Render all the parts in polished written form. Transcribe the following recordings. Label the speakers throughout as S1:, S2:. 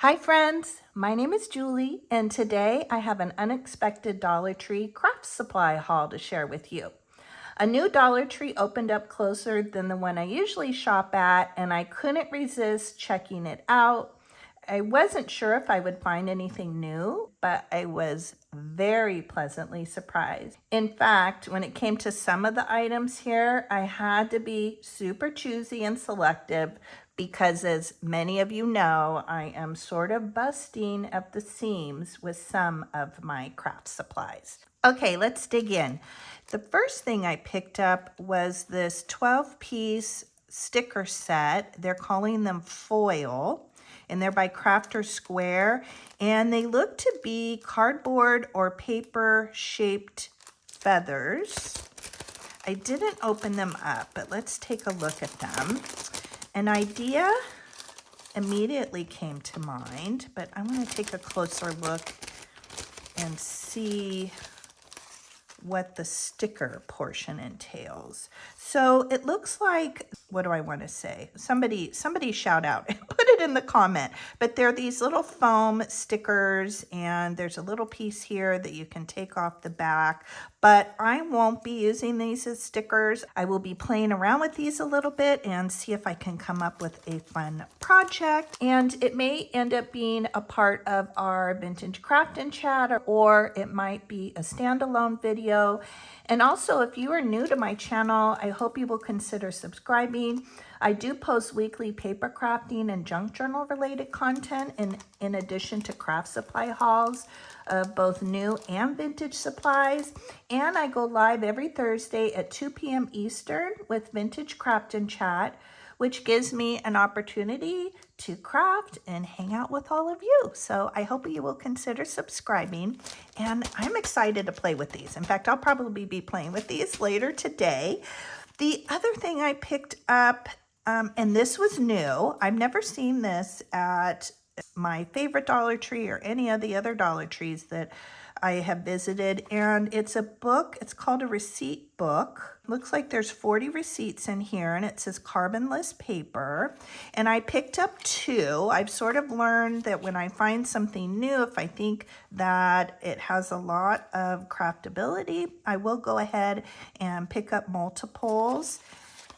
S1: Hi friends, my name is Julie and today I have an unexpected Dollar Tree craft supply haul to share with you. A new Dollar Tree opened up closer than the one I usually shop at and I couldn't resist checking it out. I wasn't sure if I would find anything new, but I was very pleasantly surprised. In fact, when it came to some of the items here, I had to be super choosy and selective because, as many of you know, I am sort of busting at the seams with some of my craft supplies. Okay, let's dig in. The first thing I picked up was this 12-piece sticker set. They're calling them foil, and they're by Crafter Square, and they look to be cardboard or paper shaped feathers. I didn't open them up, but let's take a look at them. An idea immediately came to mind, but I want to take a closer look and see what the sticker portion entails. So it looks like, what do I want to say? Somebody shout out and put it in the comment. But they're these little foam stickers, and there's a little piece here that you can take off the back. But I won't be using these as stickers. I will be playing around with these a little bit and see if I can come up with a fun project. And it may end up being a part of our vintage craft and chat, or it might be a standalone video. And also, if you are new to my channel, I hope you will consider subscribing. I do post weekly paper crafting and junk journal related content in addition to craft supply hauls of both new and vintage supplies. And I go live every Thursday at 2 p.m. Eastern with Vintage Craft and Chat, which gives me an opportunity to craft and hang out with all of you. So I hope you will consider subscribing, and I'm excited to play with these. In fact, I'll probably be playing with these later today. The other thing I picked up, and this was new, I've never seen this at my favorite Dollar Tree or any of the other Dollar Trees that I have visited, and it's a book. It's called a receipt book. Looks like there's 40 receipts in here, and it says Carbonless Paper. And I picked up two. I've sort of learned that when I find something new, if I think that it has a lot of craftability, I will go ahead and pick up multiples.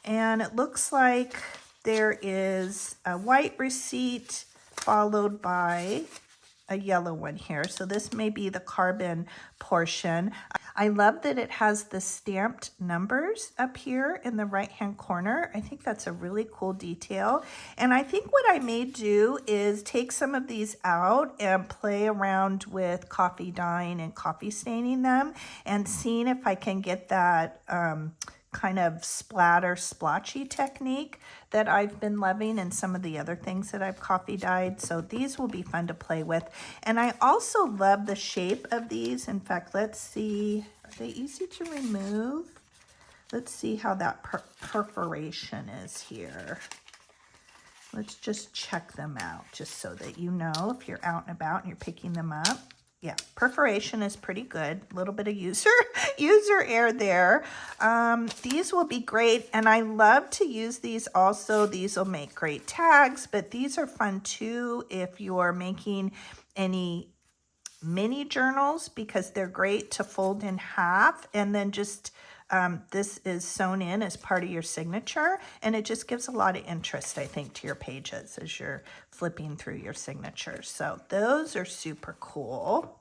S1: And it looks like there is a white receipt followed by a yellow one here. So this may be the carbon portion. I love that it has the stamped numbers up here in the right hand corner. I think that's a really cool detail. And I think what I may do is take some of these out and play around with coffee dyeing and coffee staining them and seeing if I can get that kind of splatter splotchy technique that I've been loving and some of the other things that I've coffee dyed. So these will be fun to play with. And I also love the shape of these. In fact, let's see, are they easy to remove? Let's see how that perforation is here. Let's just check them out just so that you know if you're out and about and you're picking them up. Yeah, perforation is pretty good. A little bit of user error there. These will be great, and I love to use these also. These will make great tags, but these are fun too if you're making any mini journals, because they're great to fold in half and then just this is sewn in as part of your signature, and it just gives a lot of interest, I think, to your pages as you're flipping through your signatures. So those are super cool.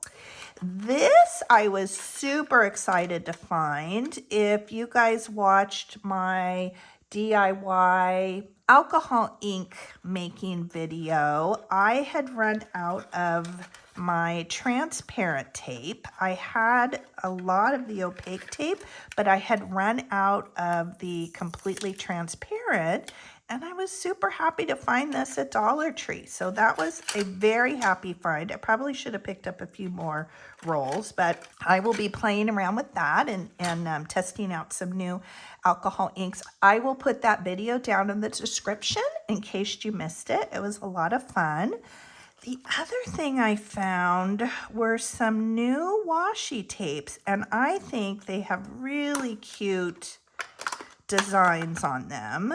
S1: This I was super excited to find. If you guys watched my DIY alcohol ink making video, I had run out of my transparent tape. I had a lot of the opaque tape, but I had run out of the completely transparent, and I was super happy to find this at Dollar Tree. So that was a very happy find. I probably should have picked up a few more rolls, but I will be playing around with that and testing out some new alcohol inks. I will put that video down in the description in case you missed it. It was a lot of fun. The other thing I found were some new washi tapes, and I think they have really cute designs on them.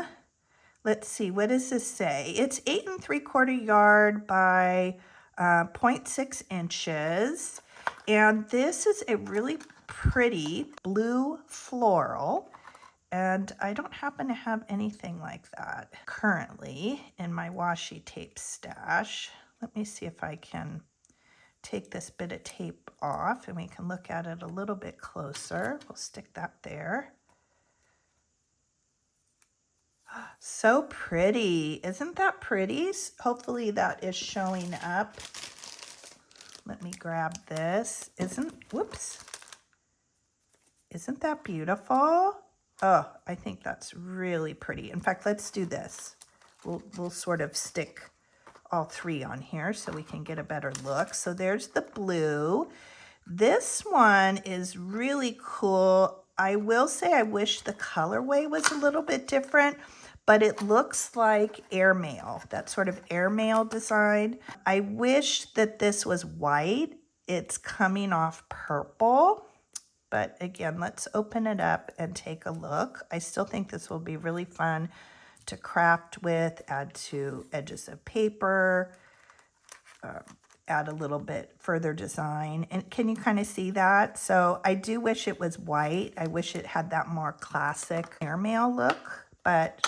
S1: let's see, what does this say? It's 8 3/4 yard by 0.6 inches. And this is a really pretty blue floral. And I don't happen to have anything like that currently in my washi tape stash. Let me see if I can take this bit of tape off and we can look at it a little bit closer. We'll stick that there. So pretty. Isn't that pretty? Hopefully that is showing up. Let me grab this. Whoops. Isn't that beautiful? Oh, I think that's really pretty. In fact, let's do this. We'll sort of stick all three on here so we can get a better look. So there's the blue. This one is really cool. I will say I wish the colorway was a little bit different, but it looks like airmail, that sort of airmail design. I wish that this was white. It's coming off purple. But again, let's open it up and take a look. I still think this will be really fun to craft with, add to edges of paper, add a little bit further design. And can you kind of see that? So I do wish it was white. I wish it had that more classic airmail look, but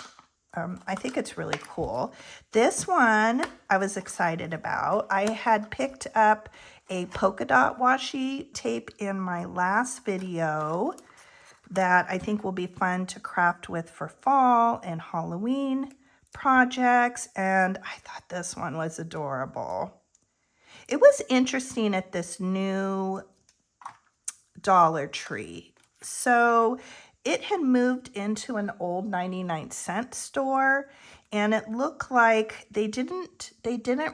S1: I think it's really cool. This one I was excited about. I had picked up a polka dot washi tape in my last video that I think will be fun to craft with for fall and Halloween projects. And I thought this one was adorable. It was interesting at this new Dollar Tree. So it had moved into an old 99-cent store, and it looked like they didn't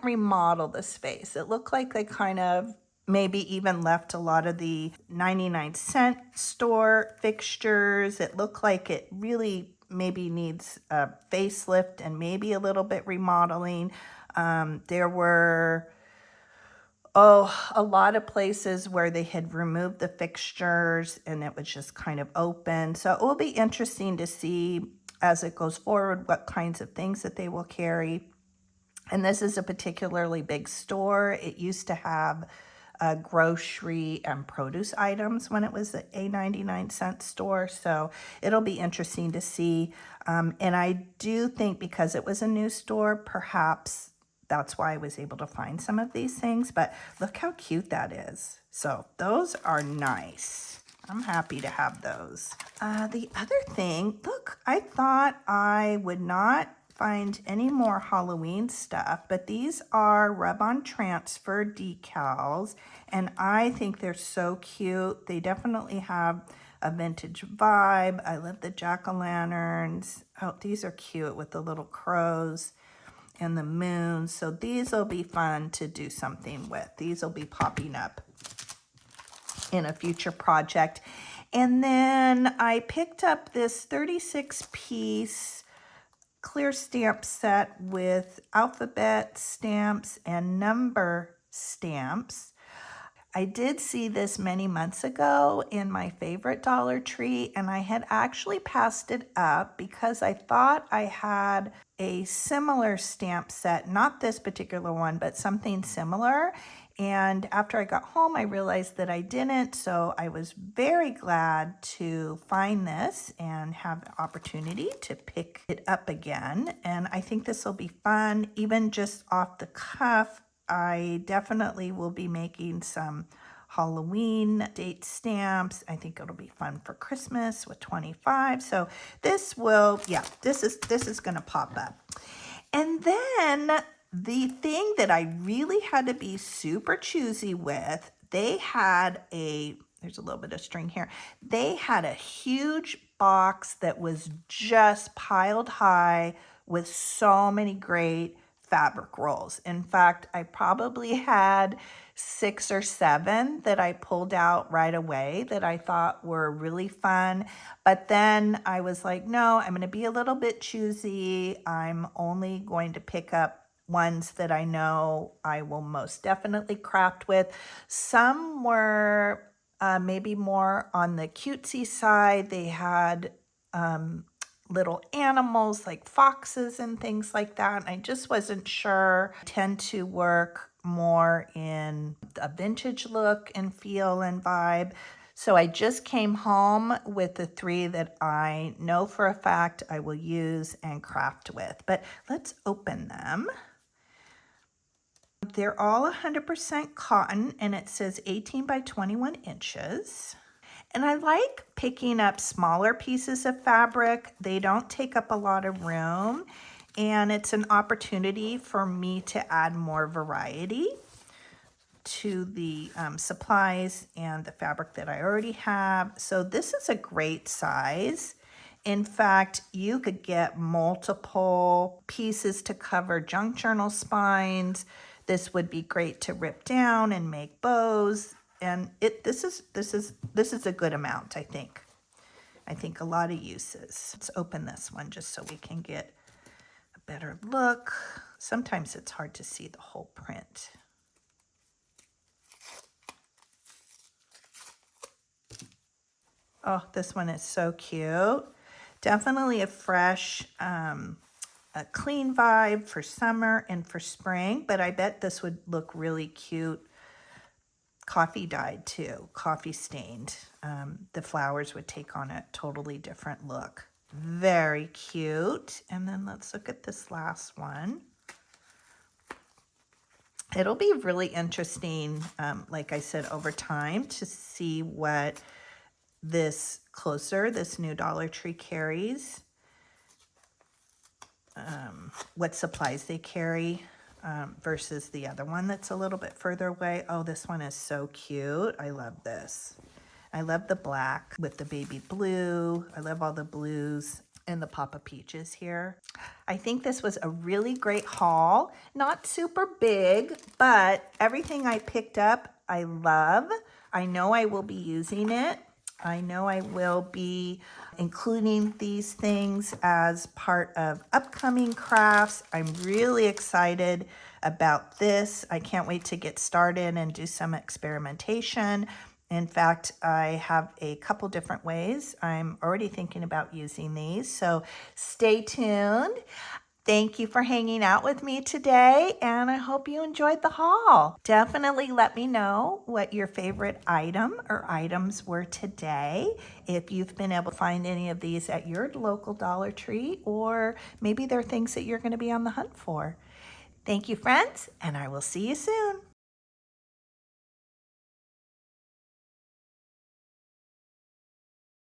S1: remodel the space. It looked like they kind of maybe even left a lot of the 99-cent store fixtures. It looked like it really maybe needs a facelift and maybe a little bit remodeling. There were a lot of places where they had removed the fixtures and it was just kind of open. So it will be interesting to see as it goes forward what kinds of things that they will carry. And this is a particularly big store. It used to have grocery and produce items when it was a 99-cent store. So it'll be interesting to see. And I do think because it was a new store, perhaps that's why I was able to find some of these things. But look how cute that is. So those are nice. I'm happy to have those. The other thing, look, I thought I would not find any more Halloween stuff, but these are rub-on transfer decals, and I think they're so cute. They definitely have a vintage vibe. I love the jack-o'-lanterns. Oh, these are cute with the little crows and the moon. So these will be fun to do something with. These will be popping up in a future project. And then I picked up this 36-piece clear stamp set with alphabet stamps and number stamps. I did see this many months ago in my favorite Dollar Tree, and I had actually passed it up because I thought I had a similar stamp set, not this particular one, but something similar. And after I got home, I realized that I didn't, so I was very glad to find this and have the opportunity to pick it up again. And I think this will be fun, even just off the cuff. I definitely will be making some Halloween date stamps. I think it'll be fun for Christmas with 25. So this will, yeah, this is going to pop up. And then the thing that I really had to be super choosy with, they had there's a little bit of string here. They had a huge box that was just piled high with so many great fabric rolls. In fact, I probably had 6 or 7 that I pulled out right away that I thought were really fun. But then I was like, no, I'm going to be a little bit choosy. I'm only going to pick up ones that I know I will most definitely craft with. Some were maybe more on the cutesy side. They had little animals like foxes and things like that. And I just wasn't sure. I tend to work more in a vintage look and feel and vibe. So I just came home with the 3 that I know for a fact I will use and craft with. But let's open them. They're all 100% cotton, and it says 18 by 21 inches. And I like picking up smaller pieces of fabric. They don't take up a lot of room, and it's an opportunity for me to add more variety to the supplies and the fabric that I already have. So this is a great size. In fact, you could get multiple pieces to cover junk journal spines. This would be great to rip down and make bows. And this is a good amount, I think. I think a lot of uses. Let's open this one just so we can get a better look. Sometimes it's hard to see the whole print. Oh, this one is so cute. Definitely a fresh, a clean vibe for summer and for spring, but I bet this would look really cute coffee dyed too, coffee stained. The flowers would take on a totally different look. Very cute. And then let's look at this last one. It'll be really interesting, like I said, over time to see what this new Dollar Tree carries, what supplies they carry versus the other one that's a little bit further away. Oh, this one is so cute. I love this. I love the black with the baby blue. I love all the blues and the Papa Peaches here. I think this was a really great haul. Not super big, but everything I picked up, I love. I know I will be using it. I know I will be including these things as part of upcoming crafts. I'm really excited about this. I can't wait to get started and do some experimentation. In fact, I have a couple different ways I'm already thinking about using these, so stay tuned. Thank you for hanging out with me today, and I hope you enjoyed the haul. Definitely let me know what your favorite item or items were today. If you've been able to find any of these at your local Dollar Tree, or maybe they're things that you're going to be on the hunt for. Thank you, friends, and I will see you soon.